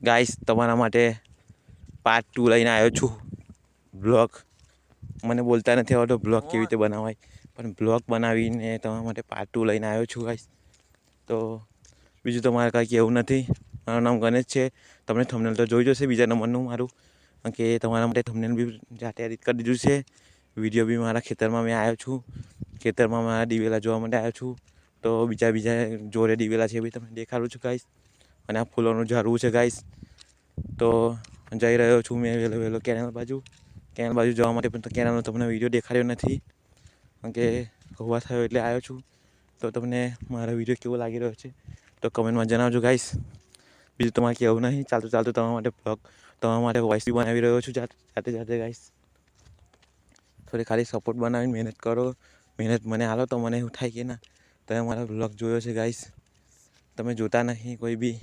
Guys તમારા માટે part 2 લઈને આવ્યો છું. બ્લોગ મને બોલતા નથી આવડતો બ્લોગ કેવી રીતે બનાવાય, પણ બ્લોગ બનાવીને તમારા માટે પાર્ટ 2 લઈને આવ્યો છું ગાઈસ. તો બીજું તમારે કાંઈ કહેવું નથી. મારું નામ ગણેશ છે. તમને થંબનેલ તો જોઈ જશે બીજા નંબરનું મારું, કારણ કે તમારા માટે થંબનેલ બી જાતે એડિટ કરી દીધું છે. વિડીયો બી મારા ખેતરમાં મેં આવ્યો છું. ખેતરમાં મારા દિવેલા જોવા માટે આવ્યો છું. તો બીજા જોડે દિવેલા છે એ બી તમને દેખાડું છું ગાઈસ. અને આ ફૂલોનું ઝાડવું છે ગાઈસ. તો જઈ રહ્યો છું મેં વહેલો કેનાલ બાજુ જવા માટે, પણ કેનાલનો તમને વિડીયો દેખાડ્યો નથી, કારણ કે હવા થયો એટલે આવ્યો છું. તો તમને મારો વિડીયો કેવો લાગી રહ્યો છે તો કમેન્ટમાં જણાવજો ગાઈસ. બીજું તમારે કહેવું નહીં. ચાલતું તમારા માટે બ્લોગ, તમારા માટે વોઇસ બી બનાવી રહ્યો છું જાતે ગાઈસ. થોડી ખાલી સપોર્ટ બનાવીને મહેનત કરો. મહેનત મને હાલો તો મને એવું થાય કે ના તમે મારા બ્લોગ જોયો છે ગાઈસ. તમે જોતા નહીં કોઈ બી,